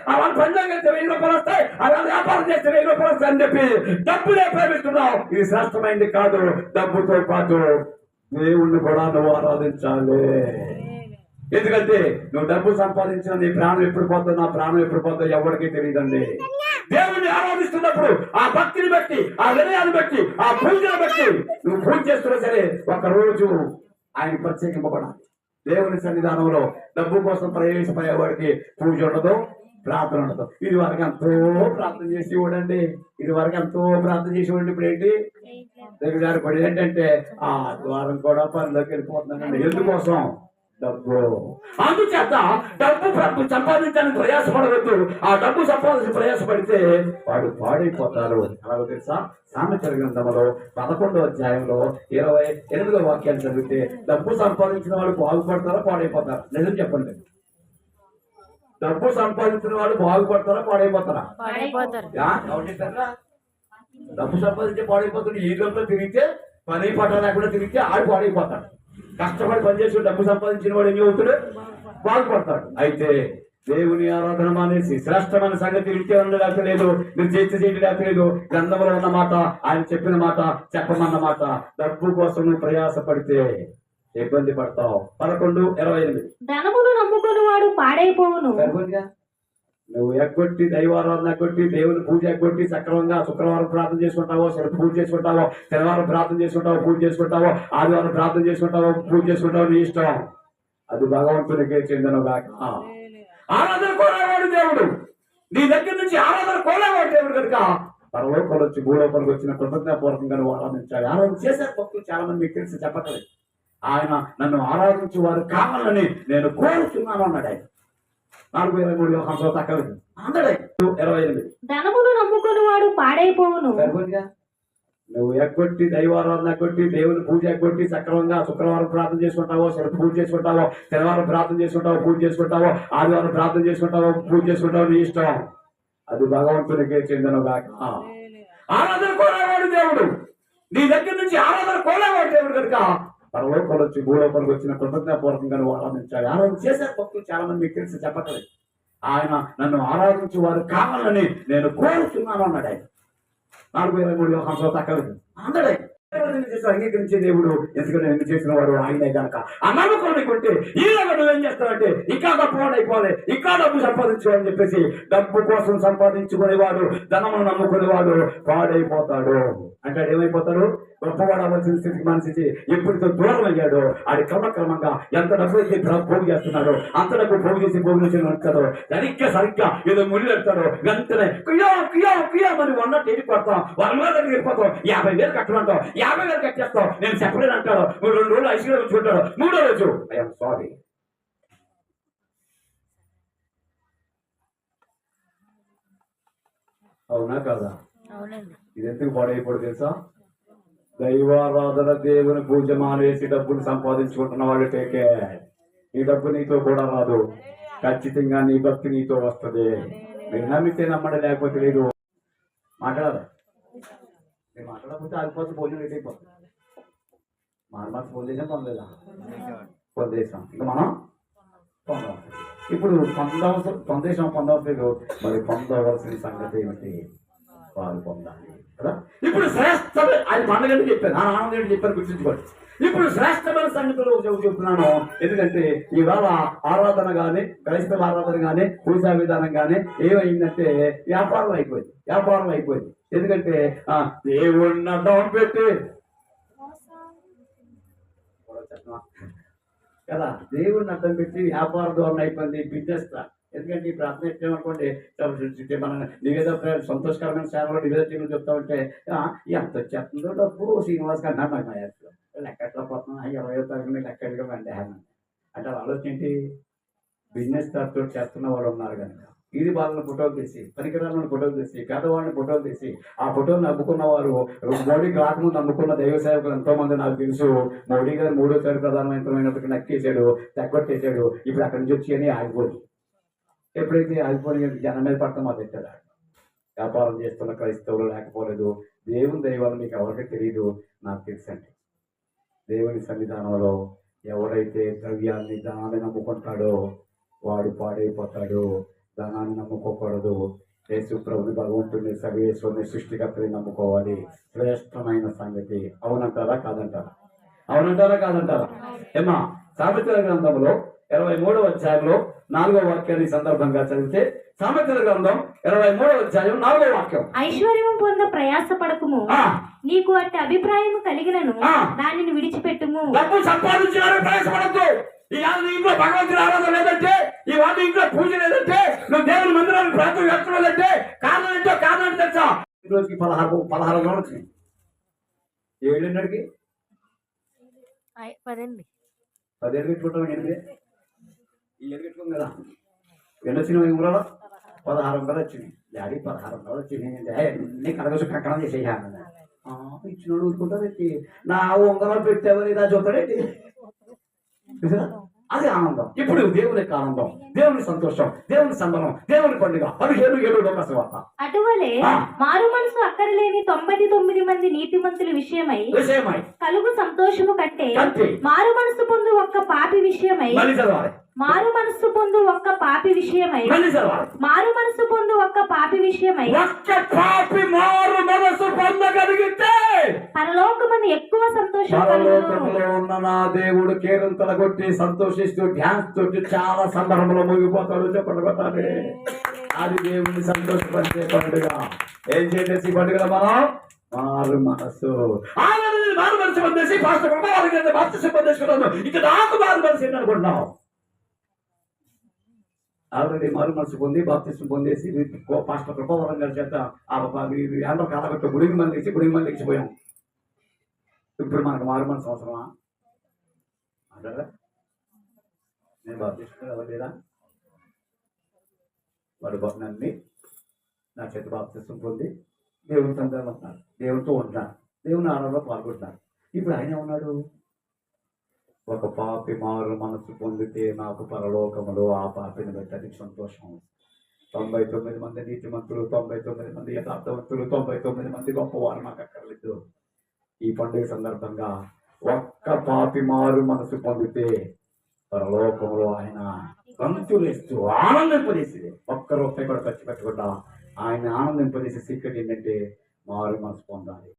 వాళ్ళు పనిలో వెళ్తే 1000 రూపాయలు వస్తాయి, అలా వ్యాపారం చేస్తే 1000 రూపాయలు వస్తాయి అని చెప్పి డబ్బులే ప్రేమిస్తున్నావు. ఇది శ్రేష్టమైంది కాదు. డబ్బుతో పాటు దేవుణ్ణి కూడా నువ్వు ఆరాధించాలి. ఎందుకంటే నువ్వు డబ్బు సంపాదించిన నీ ప్రాణం ఎప్పుడు పోతుందో, నా ప్రాణం ఎప్పుడు పోతుందో ఎవరికీ తెలియదండి. దేవుణ్ణి ఆరాధిస్తున్నప్పుడు ఆ భక్తిని బట్టి, ఆ వినయాన్ని బట్టి, ఆ పూజను బట్టి నువ్వు పూజ చేస్తున్నా సరే ఒక రోజు ఆయన ప్రత్యేకింపబడాలి. దేవుని సన్నిధానంలో డబ్బు కోసం ప్రవేశపడేవాడికి పూజ ఉండదు, ప్రార్థన ఉండదు. ఇది వరకు ఎంతో ప్రార్థన చేసి చూడండి, ఇది వరకు ఎంతో ప్రార్థన చేసి చూడండి. ఇప్పుడు ఏంటి దగ్గర గారు పడి ఏంటంటే ఆ ద్వారం కూడా పనిలోకి వెళ్ళిపోతుందండి. ఎందుకోసం? డబ్బు. అందుచేత డబ్బు సంపాదించడానికి ప్రయాసపడవద్దు. ఆ డబ్బు సంపాదించి ప్రయాసపడితే వాడు పాడైపోతారు. అలాగే తెలుసా? సామెతల గ్రంథంలో 11వ అధ్యాయంలో 28వ వాక్యాన్ని చదివితే డబ్బు సంపాదించిన వాళ్ళు బాగుపడతారా పాడైపోతారా? నిజం చెప్పండి. డబ్బు సంపాదించిన వాళ్ళు బాగుపడతారా పాడైపోతారా? డబ్బు సంపాదించి పాడైపోతుంది. ఈ రోజుల్లో తిరిగితే పని పట్ట లేకుండా తిరిగితే ఆడు పాడైపోతాడు. కష్టపడి పనిచేసి డబ్బు సంపాదించిన వాడు ఏం అవుతాడు? బాగుపడతాడు. అయితే దేవుని ఆరాధన మానేసి శ్రేష్టమైన సంగతి వింటేవన్న లేకలేదు, మీరు చేయడం లేకలేదు. గ్రంథంలో ఉన్న మాట, ఆయన చెప్పిన మాట, చెప్పమన్న మాట, డబ్బు కోసం నువ్వు ప్రయాసపడితే ఇబ్బంది పడతావు. 11:28 ధనమును నమ్ముకుని వాడు పాడైపోవును. నువ్వు ఎగ్గొట్టి దైవారాధన ఎగ్గొట్టి దేవుని పూజ ఎగ్గొట్టి సక్రమంగా శుక్రవారం ప్రార్థన చేసుకుంటావో, పూజ చేసుకుంటావో, శనివారం ప్రార్థన చేసుకుంటావో, పూజ చేసుకుంటావో, ఆదివారం ప్రార్థన చేసుకుంటావో, పూజ చేసుకుంటావో, నీ ఇష్టం. అది భగవంతునికే చెందిన గాక. ఆరాధన కోరేవాడు దేవుడు. నీ దగ్గర నుంచి ఆరాధన కోరేవాడు దేవుడు కనుక పరలోకాలు వచ్చి భూలోకాలకు వచ్చిన కృతజ్ఞపూర్వకంగా నువ్వు ఆరాధించాలి. ఆరాధన చేసే భక్తులు చాలా మంది మీకు తెలిసి చెప్పట్లేదు. ఆయన నన్ను ఆరాధించే వారు కావాలని నేను కోరుతున్నాను అన్నాడు. ఆయన 4:23 ధనమును నమ్ముకుని వాడు పాడైపోవును. నువ్వు ఎగ్గొట్టి దైవారాధన ఎగ్గొట్టి దేవుని పూజ ఎగ్గొట్టి సక్రమంగా శుక్రవారం ప్రార్థన చేసుకుంటావో, పూజ చేసుకుంటావో, శనివారం ప్రార్థన చేసుకుంటావో, పూజ చేసుకుంటావో, ఆదివారం ప్రార్థన చేసుకుంటావో, పూజ చేసుకుంటావో, నీ ఇష్టం. అది భగవంతునికే చెందిన గాక. ఆరాధన కోరేవాడు దేవుడు. నీ దగ్గర నుంచి ఆరాధన కోరేవాడు దేవుడు కనుక పరలోకాలు వచ్చి భూలోకాలకు వచ్చిన కృతజ్ఞపూర్వకంగా నువ్వు ఆరాధించాలి. ఆరాధన చేసే భక్తులు చాలా మంది మీకు తెలిసి చెప్పట్లేదు. ఆయన నన్ను ఆరాధించే వారు కావాలని నేను కోరుతున్నాను అన్నాడు. ఆయన 4:23 అన్నాడు. అంగీకరించే దేవుడు ఎందుకంటే ఎందుకు చేసిన వాడు ఆయనే కనుక. ఆ నమ్మకాన్ని కొంటే ఈ రోజు నువ్వేం చేస్తావంటే ఇంకా గొప్పవాడు అయిపోవాలి, ఇంకా డబ్బు సంపాదించుకోవాలని చెప్పేసి డబ్బు కోసం సంపాదించుకునేవాడు, ధనమును నమ్ముకునేవాడు పాడైపోతాడు. అంటే ఏమైపోతాడు? గొప్పవాడు అవ్వాల్సిన స్థితికి మనిషి ఎప్పుడుతో దూరం అయ్యాడు. ఆడి క్రమక్రమంగా ఎంత డబ్బు అయితే పోగు చేస్తున్నాడు, అంత డబ్బు పోగు చేసి అంటాడు. సరిగ్గా ఏదో ముళ్ళు పెడతాడు. వెంటనే కుయో కుయో కుయోమని ఉన్నట్టు వెళ్ళిపోతాం. 100,000 దగ్గర వెళ్ళిపోతాం. 50,000 కట్టమంటాం, 50,000 కట్టేస్తాం. నేను చెప్పలేను అంటాడు. 2 రోజులు ఐసీలో ఉంచుకుంటాడు. 3వ రోజు ఐఎమ్ సారీ. అవునా కదా? ఇది ఎందుకు పాడైపోడు తెలుసా? దైవారాధన దేవుని పూజ మానేసి డబ్బులు సంపాదించుకుంటున్న వాళ్ళు టేకే. నీ డబ్బు నీతో కూడా రాదు. ఖచ్చితంగా నీ భక్తి నీతో వస్తుంది. మీరు నమ్మితే నమ్మడం, లేకపోతే లేదు. మాట్లాడాలి. మీరు మాట్లాడకపోతే ఆగిపోతే భోజనం రెడీ అయిపోతుంది. మార్మాస్ పొందేసాం పొందలేదా? పొందేసాం. ఇంకా మనం పొందాం. ఇప్పుడు పొందవసలేదు. మరి పొందవలసిన సంగతి ఏమిటి? వారు పొందాలి కదా. ఇప్పుడు శ్రేష్టమైన ఆయన పండుగని చెప్పాను, నా ఆనందం చెప్పాను, గుర్తుంచుకోండి. ఇప్పుడు శ్రేష్టమైన సంగతులు చెప్తున్నాను. ఎందుకంటే ఇవాళ ఆరాధన కానీ, క్రైస్తవ ఆరాధన కానీ, పూజా విధానం కానీ ఏమైందంటే వ్యాపారం అయిపోయింది. ఎందుకంటే దేవుణ్ణి అడ్డం పెట్టి కదా, దేవుణ్ణి అడ్డం పెట్టి వ్యాపార ధోరణి అయిపోయింది, బిజినెస్. ఎందుకంటే ఈ ప్రార్థన ఎట్టేమనుకోండి, మన నివేద సంతోషకరమైన సేవలో నివేద చేయడం చెప్తా ఉంటే ఎంత వచ్చేస్తుందో డబ్బు శ్రీనివాస్ గారు అన్నారు. నాకు లెక్క ఎట్లా పోతున్నా 20వ తారీఖు లెక్క ఎడగండి అంటే ఆలోచన ఏంటి? బిజినెస్ తరఫు చేస్తున్న వాళ్ళు ఉన్నారు కనుక ఇది వాళ్ళని ఫోటోలు తీసి, పనికిరాలను ఫోటోలు తీసి, పేదవాళ్ళని ఫోటోలు తీసి, ఆ ఫోటోని నమ్ముకున్న వారు మోడీకి రాకముందు నమ్ముకున్న దైవ సేవకులు ఎంతో మంది నాకు తెలుసు. మోడీ గారు 3వ ప్రధానమంత్రిమైనప్పటికీ నక్కేసాడు, తెగొట్టేశాడు. ఇప్పుడు అక్కడి నుంచి వచ్చి అని ఆగిపోయి, ఎప్పుడైతే ఆగిపోయి జనం మీద పడతాం మొదలెట్టాడు. వ్యాపారం చేస్తున్న క్రైస్తవులు లేకపోలేదు. దేవుని దైవాలు మీకు ఎవరికి తెలియదు, నాకు తెలుసండి. దేవుని సన్నిధానంలో ఎవరైతే ద్రవ్యాన్ని ధనాన్ని నమ్ముకుంటాడో వాడు పాడైపోతాడు. ధనాన్ని నమ్ముకోకూడదు. యేసు ప్రభుని, భగవంతుని, సర్వేశ్వరుని, సృష్టికర్తని నమ్ముకోవాలి. శ్రేష్టమైన సంగతి. అవునంటారా కాదంటారా? అవునంటారా కాదంటారా? ఏమా సామెతల గ్రంథంలో 23వ అధ్యాయంలో 4వ వాక్యాన్ని సందర్భంగా చదివితే, సామెతల గ్రంథం 23వ అధ్యాయం 4వ వాక్యం. ఐశ్వర్యము పొంద ప్రయాస పడకుము, ఆ, నీకు అట్టి అభిప్రాయం కలిగినను ఆ. దానిని విడిచిపెట్టుము. డబ్బు సంపాదించాలని ప్రయాసపడద్దు. ఈ నీ ఇంట్లో భగవంతుని ఆరాధన లేదంటే, ఈ వాళ్ళ ఇంట్లో పూజ లేదంటే, నువ్వు దేవుని మందిరాన్ని ప్రార్థన చేస్తున్నాడంటే కారణం ఏంటో కారణం తెలుసా? ఈ రోజుకి 16 గంటలు వచ్చినాయి. 7:30కి 10 పెట్టుకుంటాం. 8 ఈ 7 పెట్టుకుంది కదా. ఎన్ని వచ్చినాయి ఊరలో? 16 గంటలు వచ్చినాయి. డాడీ 16 గంటలు వచ్చినాయి అంటే అన్ని కలగసు కక్కడం చేసేయాలి. ఇచ్చినోడు ఊరుకుంటాడు. నా ఉంగరాలు పెట్టేవని ఇలా చూస్తాడేంటి? అది ఆనందం. ఇప్పుడు దేవుని యొక్క ఆనందం, దేవుని సంతోషం, దేవుని సంబరం, దేవుని పండుగ. 17 లోకసువార్త. అటువలే ఆ. మారు మనసు అక్కరలేని 99 మంది నీతిమంతుల విషయమై విషయమై కలుగు సంతోషము కంటే కంటే మారు మనసు పొందు ఒక్క పాపి విషయమై మళ్ళీ చదవాలి. మారు మనసు పొందు ఒక్క పాపి విషయమై మళ్ళీ చదవాలి. మారు మనసు పొందు ఒక్క పాపి విషయమై ఒక్క పాపి మారు మనసు పొందగలిగితే పరలోకమందు ఎక్కువ సంతోషం కలుగును. పరలోకంలో ఉన్న నా దేవుడు కేరింతల కొట్టి సంతోషిస్తూ ధ్యాన్స్ తోటి చాలా సందర్భంలో ముగిపోతాడు. చెప్పండి కొట్టాలి. అది దేవుని సంతోషపరిచే పండుగ. ఏం చేసేసి ఈ పండుగ మనం మారు మనసు మారు మనసు పొందేసి పాస్టర్ బాప్తిసం పొందేసుకున్నాను. ఇక నాకు మారు మనసు ఏంటి అనుకుంటున్నావు? ఆల్రెడీ మారు మనసు పొంది బాప్తిసం పొందేసి పాస్టర్ కృపావరం గారి చేత అందరూ కాలగట్టు గుడికి మళ్ళీ ఇచ్చిపోయాం. ఇప్పుడు మనకు మారు మనసు అవసరమా? అంటారా? నేను బాప్తిసం అవ్వలేదా? వాడు నన్ను నా చేత బాప్తిసం పొంది దేవుని సంతానం ఉంటున్నారు, దేవునితో ఉంటున్నారు, దేవుని ఆనందంలో పాల్గొంటున్నారు. ఇప్పుడు ఆయన ఉన్నాడు. ఒక పాపి మారు మనసు పొందితే నాకు పరలోకములో ఆ పాపిని బట్టి సంతోషం. 99 మంది నీతిమంతులు, 99 మంది యథార్థవంతులు, 99 మంది గొప్పవారు నాకు అక్కర్లేదు. ఈ పండుగ సందర్భంగా ఒక్క పాపి మారు మనసు పొందితే పరలోకంలో ఆయన గంతులేస్తూ ఆనందింపజేసేది. ఒక్క రూపాయి కూడా ఖర్చు పెట్టకుండా ఆయన ఆనందింపజేసే సీక్రెట్ ఏంటంటే మారు మనసు పొందాలి.